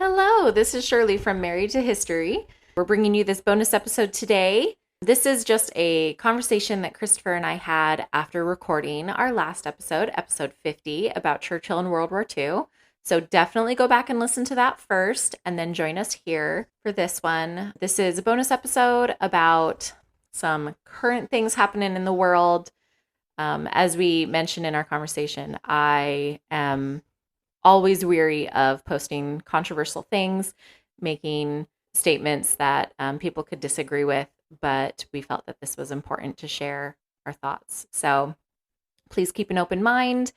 Hello, this is Shirley from Married to History. We're bringing you this bonus episode today. This is just a conversation that Christopher and I had after recording our last episode, episode 50, about Churchill and World War II. So definitely go back and listen to that first and then join us here for this one. This is a bonus episode about some current things happening in the world. As we mentioned in our conversation, I am always weary of posting controversial things, making statements that people could disagree with, but we felt that this was important to share our thoughts. So please keep an open mind.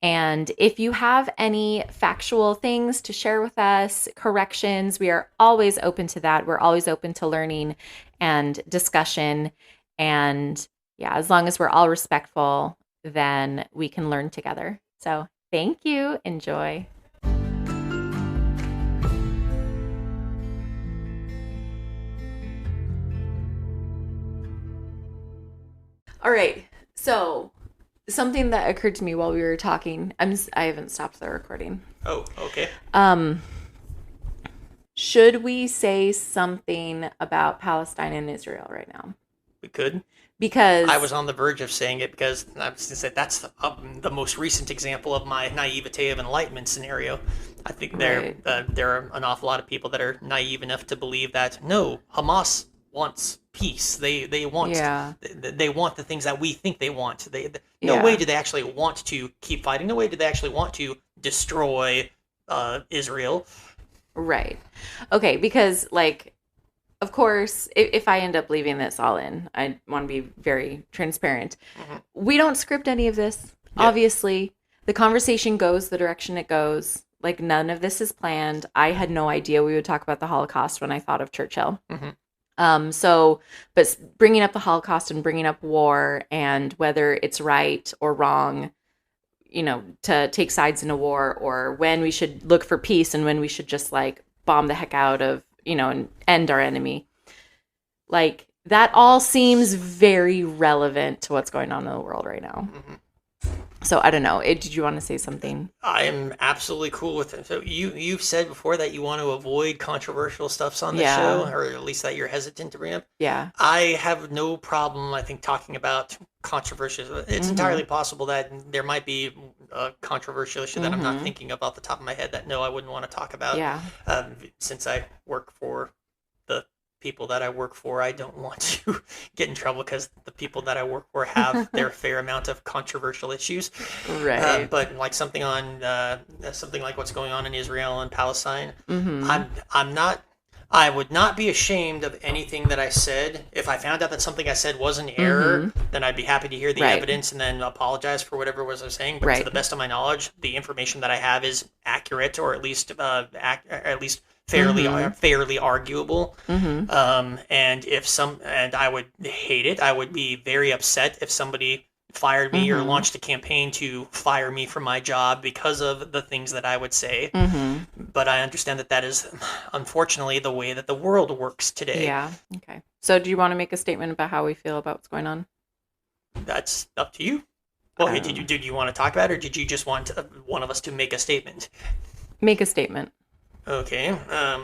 And if you have any factual things to share with us, corrections, we are always open to that. We're always open to learning and discussion. And yeah, as long as we're all respectful, then we can learn together. So thank you. Enjoy. All right. So something that occurred to me while we were talking, I haven't stopped the recording. Oh, okay. Should we say something about Palestine and Israel right now? We could. Because I was on the verge of saying it because I was going to say that's the most recent example of my naivete of enlightenment scenario. I think there are an awful lot of people that are naive enough to believe that no, Hamas wants peace. They want they want the things that we think they want. No way do they actually want to keep fighting. No way do they actually want to destroy Israel. Right. Okay, because of course, if I end up leaving this all in, I want to be very transparent. Mm-hmm. We don't script any of this. Yeah. Obviously, the conversation goes the direction it goes. None of this is planned. I had no idea we would talk about the Holocaust when I thought of Churchill. Mm-hmm. But bringing up the Holocaust and bringing up war and whether it's right or wrong, to take sides in a war, or when we should look for peace and when we should just bomb the heck out of, and end our enemy. That all seems very relevant to what's going on in the world right now. Mm-hmm. So I don't know. Did you want to say something? I'm absolutely cool with it. So you've said before that you want to avoid controversial stuffs on the show, or at least that you're hesitant to bring up. Yeah. I have no problem, I think, talking about controversial. It's entirely possible that there might be a controversial issue that I'm not thinking of off the top of my head that I wouldn't want to talk about. Yeah. Since I work for the people that I work for, I don't want to get in trouble because the people that I work for have their fair amount of controversial issues. Right. But something like what's going on in Israel and Palestine, I would not be ashamed of anything that I said. If I found out that something I said was an error, then I'd be happy to hear the evidence and then apologize for whatever it was I was saying. But to the best of my knowledge, the information that I have is accurate, or at least fairly arguable. And I would hate it. I would be very upset if somebody fired me or launched a campaign to fire me from my job because of the things that I would say. But I understand that is unfortunately the way that the world works today. Yeah. Okay. So do you want to make a statement about how we feel about what's going on? That's up to you. Well, did you want to talk about it, or did you just want one of us to make a statement? Make a statement. Okay. All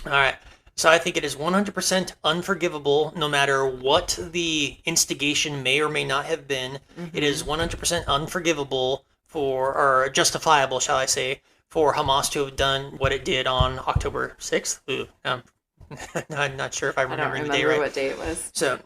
right. So I think it is 100% unforgivable, no matter what the instigation may or may not have been. It is 100% unforgivable or justifiable, shall I say, for Hamas to have done what it did on October 6th. I'm not sure if I remember the day right. What day it was. So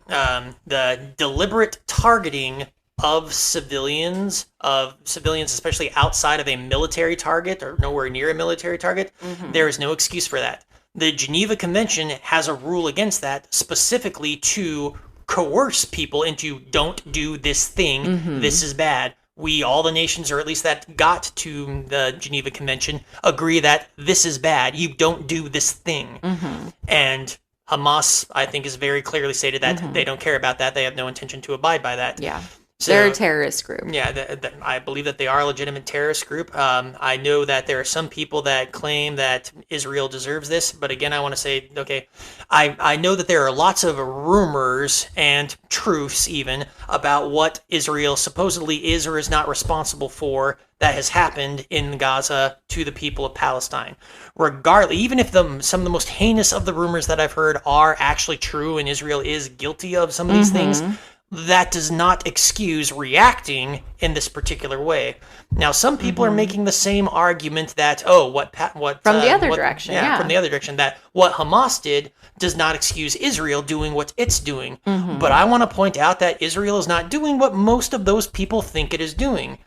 the deliberate targeting of civilians, especially outside of a military target or nowhere near a military target, there is no excuse for that. The Geneva Convention has a rule against that, specifically to coerce people into don't do this thing, this is bad. All the nations, or at least that got to the Geneva Convention, agree that this is bad, you don't do this thing. And Hamas, I think, has very clearly stated that they don't care about that, they have no intention to abide by that. Yeah. So, they're a terrorist group. Yeah, I believe that they are a legitimate terrorist group. I know that there are some people that claim that Israel deserves this, but again, I want to say, okay, I know that there are lots of rumors and truths even about what Israel supposedly is or is not responsible for that has happened in Gaza to the people of Palestine. Regardless, even if some of the most heinous of the rumors that I've heard are actually true and Israel is guilty of some of these things, that does not excuse reacting in this particular way. Now, some people are making the same argument that, from the other direction, from the other direction, that what Hamas did does not excuse Israel doing what it's doing. But I want to point out that Israel is not doing what most of those people think it is doing.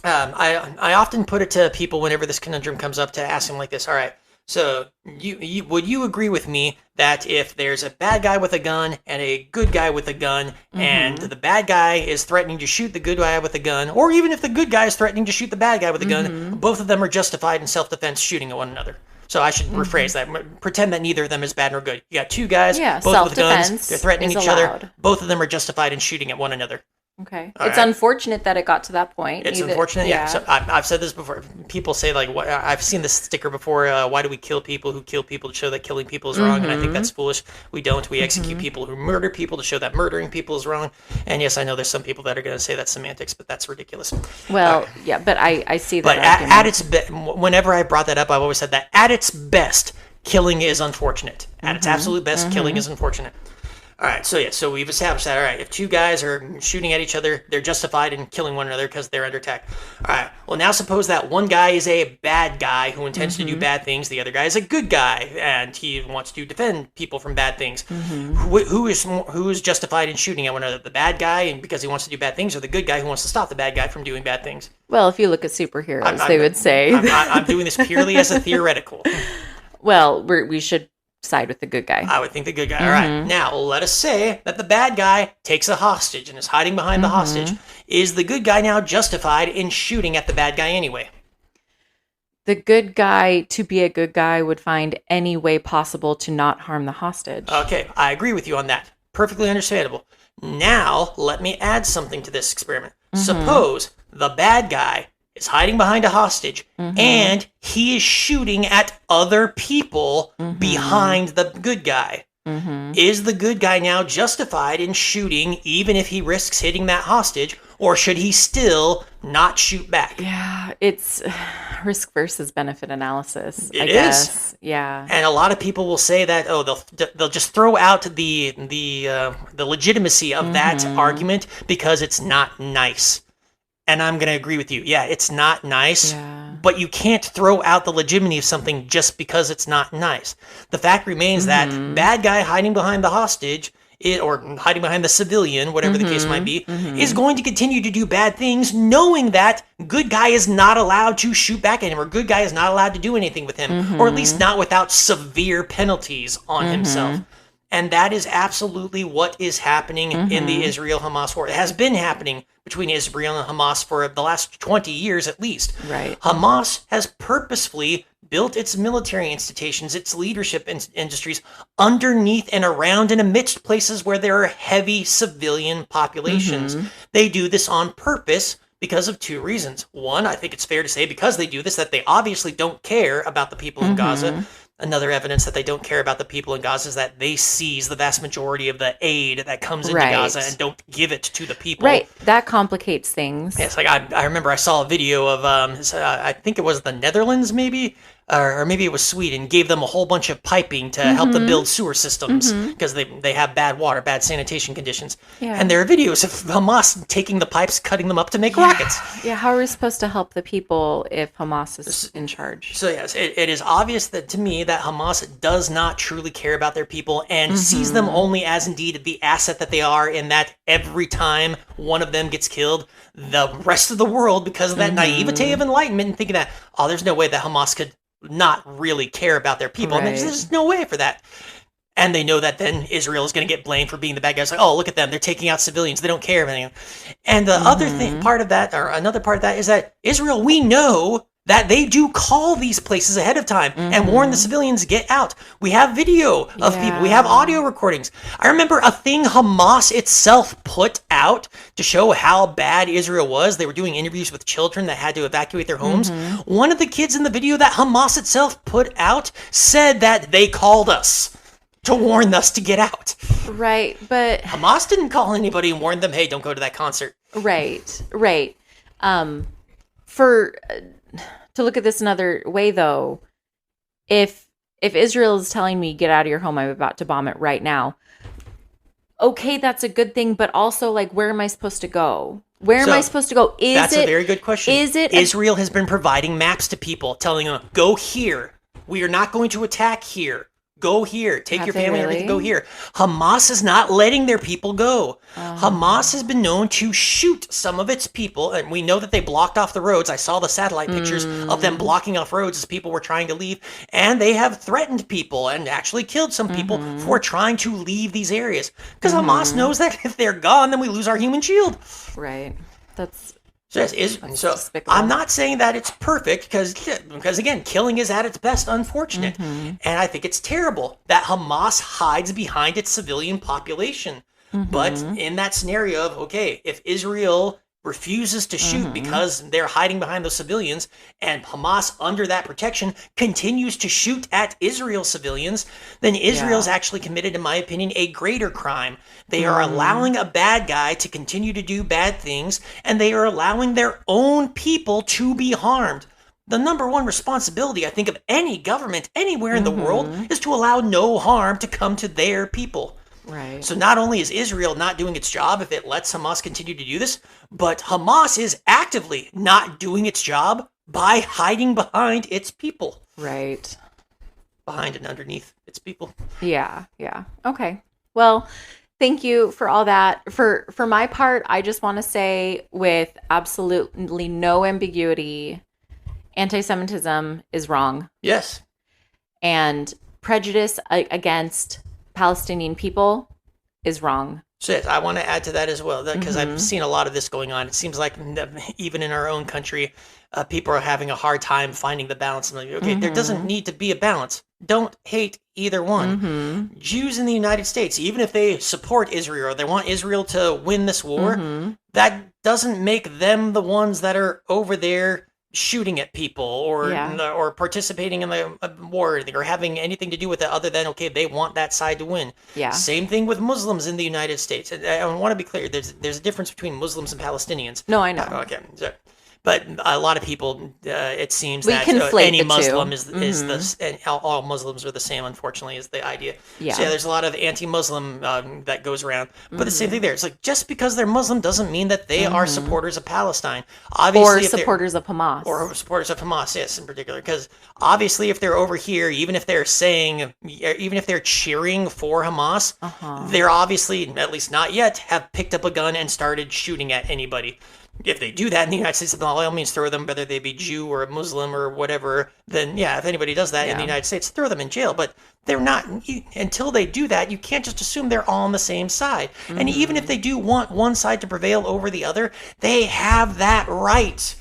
I often put it to people whenever this conundrum comes up to ask them like this: all right, so would you agree with me that if there's a bad guy with a gun and a good guy with a gun, and the bad guy is threatening to shoot the good guy with a gun, or even if the good guy is threatening to shoot the bad guy with a gun, both of them are justified in self-defense shooting at one another? So I should rephrase that. Pretend that neither of them is bad nor good. You got two guys, both with guns, they're threatening each other. Both of them are justified in shooting at one another. Okay. It's unfortunate that it got to that point. It's unfortunate, yeah. So I've said this before. People say, like, I've seen this sticker before, why do we kill people who kill people to show that killing people is wrong? And I think that's foolish. We don't. We execute people who murder people to show that murdering people is wrong. And yes, I know there's some people that are going to say that's semantics, but that's ridiculous. Well, yeah, but I see that. But at its whenever I brought that up, I've always said that at its best, killing is unfortunate. At its absolute best, killing is unfortunate. All right, so we've established that. All right, if two guys are shooting at each other, they're justified in killing one another because they're under attack. All right, well, now suppose that one guy is a bad guy who intends to do bad things. The other guy is a good guy, and he wants to defend people from bad things. Who is justified in shooting at one another? The bad guy because he wants to do bad things, or the good guy who wants to stop the bad guy from doing bad things? Well, if you look at superheroes, they would say... I'm doing this purely as a theoretical. Well, we should side with the good guy. I would think the good guy. All right. Now, let us say that the bad guy takes a hostage and is hiding behind the hostage. Is the good guy now justified in shooting at the bad guy anyway? The good guy, to be a good guy, would find any way possible to not harm the hostage. Okay, I agree with you on that. Perfectly understandable. Now, let me add something to this experiment. Suppose the bad guy is hiding behind a hostage and he is shooting at other people behind the good guy. Is the good guy now justified in shooting even if he risks hitting that hostage, or should he still not shoot back? Yeah, it's risk versus benefit analysis. It is. Yeah. And a lot of people will say that, they'll just throw out the legitimacy of that argument because it's not nice. And I'm going to agree with you. Yeah, it's not nice, but you can't throw out the legitimacy of something just because it's not nice. The fact remains that bad guy hiding behind the hostage, or hiding behind the civilian, whatever the case might be, is going to continue to do bad things, knowing that good guy is not allowed to shoot back at him, or good guy is not allowed to do anything with him, or at least not without severe penalties on himself. And that is absolutely what is happening in the Israel-Hamas war. It has been happening between Israel and Hamas for the last 20 years at least. Right. Hamas has purposefully built its military institutions, its leadership industries, underneath and around and amidst places where there are heavy civilian populations. They do this on purpose because of two reasons. One, I think it's fair to say because they do this, that they obviously don't care about the people in Gaza. Another evidence that they don't care about the people in Gaza is that they seize the vast majority of the aid that comes into Gaza and don't give it to the people. Right. That complicates things. Yes, like I remember I saw a video of, I think it was the Netherlands maybe, or maybe it was Sweden, gave them a whole bunch of piping to help them build sewer systems because they have bad water, bad sanitation conditions. Yeah. And there are videos of Hamas taking the pipes, cutting them up to make rockets. Yeah, how are we supposed to help the people if Hamas is in charge? So yes, it is obvious that to me that Hamas does not truly care about their people and sees them only as indeed the asset that they are, in that every time one of them gets killed, the rest of the world, because of that naivete of enlightenment and thinking that, there's no way that Hamas could not really care about their people. And there's no way for that. And they know that then Israel is going to get blamed for being the bad guys. Like, look at them. They're taking out civilians. They don't care of anything. And the other part of that, or another part of that, is that Israel, we know that they do call these places ahead of time and warn the civilians, get out. We have video of people. We have audio recordings. I remember a thing Hamas itself put out to show how bad Israel was. They were doing interviews with children that had to evacuate their homes. One of the kids in the video that Hamas itself put out said that they called us to warn us to get out. Right, but Hamas didn't call anybody and warn them, hey, don't go to that concert. Right. To look at this another way, though, if Israel is telling me, get out of your home, I'm about to bomb it right now, okay, that's a good thing, but also, like, where am I supposed to go? Where am I supposed to go? That's a very good question. Israel has been providing maps to people, telling them, go here. We are not going to attack here. Go here. Take your family and everything. Go here. Hamas is not letting their people go. Hamas has been known to shoot some of its people, and we know that they blocked off the roads. I saw the satellite pictures of them blocking off roads as people were trying to leave, and they have threatened people and actually killed some people for trying to leave these areas. Because Hamas knows that if they're gone, then we lose our human shield. Right. That's I'm not saying that it's perfect because again, killing is at its best unfortunate. And I think it's terrible that Hamas hides behind its civilian population. But in that scenario of, okay, if Israel refuses to shoot because they're hiding behind those civilians, and Hamas, under that protection, continues to shoot at Israel civilians, then Israel's actually committed, in my opinion, a greater crime. They are allowing a bad guy to continue to do bad things, and they are allowing their own people to be harmed. The number one responsibility, I think, of any government anywhere in the world is to allow no harm to come to their people. Right. So not only is Israel not doing its job if it lets Hamas continue to do this, but Hamas is actively not doing its job by hiding behind its people. Right. Behind and underneath its people. Yeah. Okay. Well, thank you for all that. For my part, I just want to say with absolutely no ambiguity, anti-Semitism is wrong. Yes. And prejudice against Palestinian people is wrong. So yes, I want to add to that as well, because I've seen a lot of this going on. It seems like even in our own country, people are having a hard time finding the balance. Like, okay, there doesn't need to be a balance. Don't hate either one. Jews in the United States, even if they support Israel or they want Israel to win this war, that doesn't make them the ones that are over there shooting at people or participating in the war or having anything to do with it other than, okay, they want that side to win. Yeah. Same thing with Muslims in the United States. I want to be clear. There's a difference between Muslims and Palestinians. No, I know. Okay. But a lot of people, it seems we that any Muslim is the, and all Muslims are the same, unfortunately, is the idea. Yeah. So there's a lot of anti-Muslim that goes around. But the same thing there. It's like, just because they're Muslim doesn't mean that they are supporters of Palestine. Obviously, or supporters of Hamas. Or supporters of Hamas, yes, in particular. Because obviously, if they're over here, even if they're cheering for Hamas, they're obviously, at least not yet, have picked up a gun and started shooting at anybody. If they do that in the United States, by all means, throw them, whether they be Jew or a Muslim or whatever, then yeah, if anybody does that in the United States, throw them in jail. But they're not, until they do that, you can't just assume they're all on the same side. And even if they do want one side to prevail over the other, they have that right.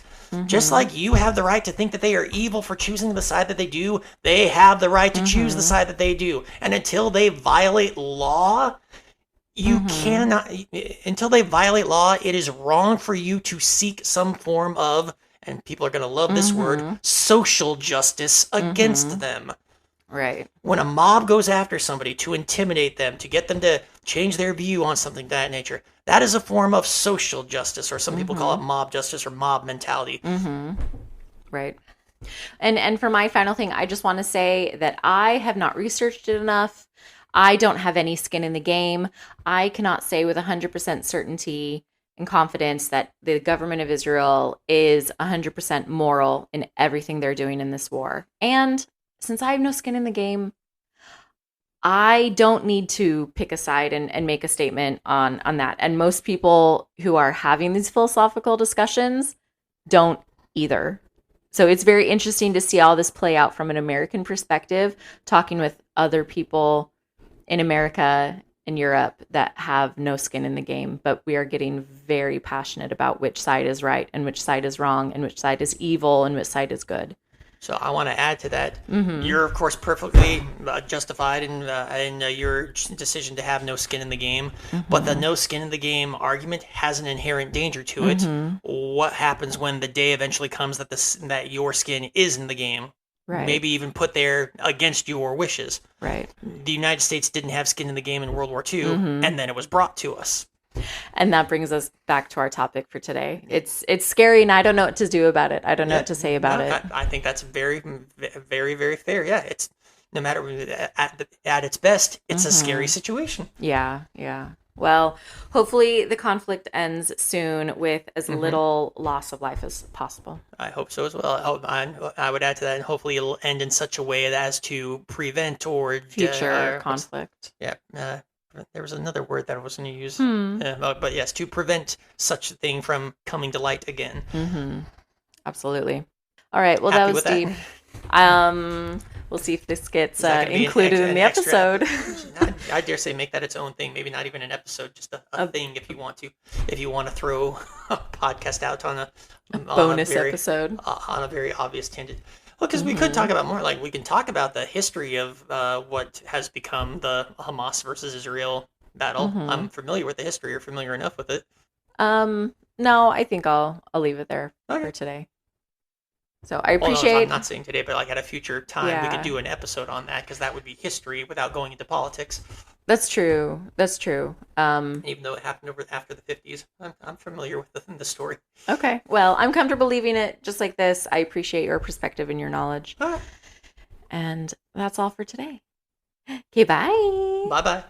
Just like you have the right to think that they are evil for choosing the side that they do, they have the right to choose the side that they do. And until they violate law, you cannot, until they violate law, it is wrong for you to seek some form of, and people are going to love this word, social justice against them. Right. When a mob goes after somebody to intimidate them, to get them to change their view on something of that nature, that is a form of social justice, or some people call it mob justice or mob mentality. Right. And for my final thing, I just want to say that I have not researched it enough. I don't have any skin in the game. I cannot say with 100% certainty and confidence that the government of Israel is 100% moral in everything they're doing in this war. And since I have no skin in the game, I don't need to pick a side and make a statement on that. And most people who are having these philosophical discussions don't either. So it's very interesting to see all this play out from an American perspective, talking with other people in America in Europe that have no skin in the game, but we are getting very passionate about which side is right and which side is wrong and which side is evil and which side is good. So I want to add to that. You're, of course, perfectly justified in your decision to have no skin in the game. But the no skin in the game argument has an inherent danger to it. What happens when the day eventually comes that your skin is in the game? Right. Maybe even put there against your wishes. Right. The United States didn't have skin in the game in World War II, and then it was brought to us. And that brings us back to our topic for today. It's scary, and I don't know what to do about it. I don't know what to say about it. I think that's very, very, very fair. Yeah, it's no matter at its best, it's a scary situation. Yeah. Well, hopefully the conflict ends soon with as little loss of life as possible. I hope so as well. I would add to that, and hopefully it'll end in such a way as to prevent or future conflict. There was another word that I was going to use. But yes, to prevent such a thing from coming to light again. Absolutely. All right. Well, Happy that was deep. We'll see if this gets included in the episode. I dare say make that its own thing. Maybe not even an episode, just a thing if you want to. If you want to throw a podcast out on a bonus episode. On a very obvious tangent. Well, because we could talk about more. Like, we can talk about the history of what has become the Hamas versus Israel battle. I'm familiar with the history. You're familiar enough with it. No, I think I'll leave it there for today. So I appreciate. I'm not saying today, but like at a future time, we could do an episode on that because that would be history without going into politics. That's true. Even though it happened after the 50s, I'm familiar with the story. Okay. Well, I'm comfortable leaving it just like this. I appreciate your perspective and your knowledge. And that's all for today. Okay, bye. Bye-bye.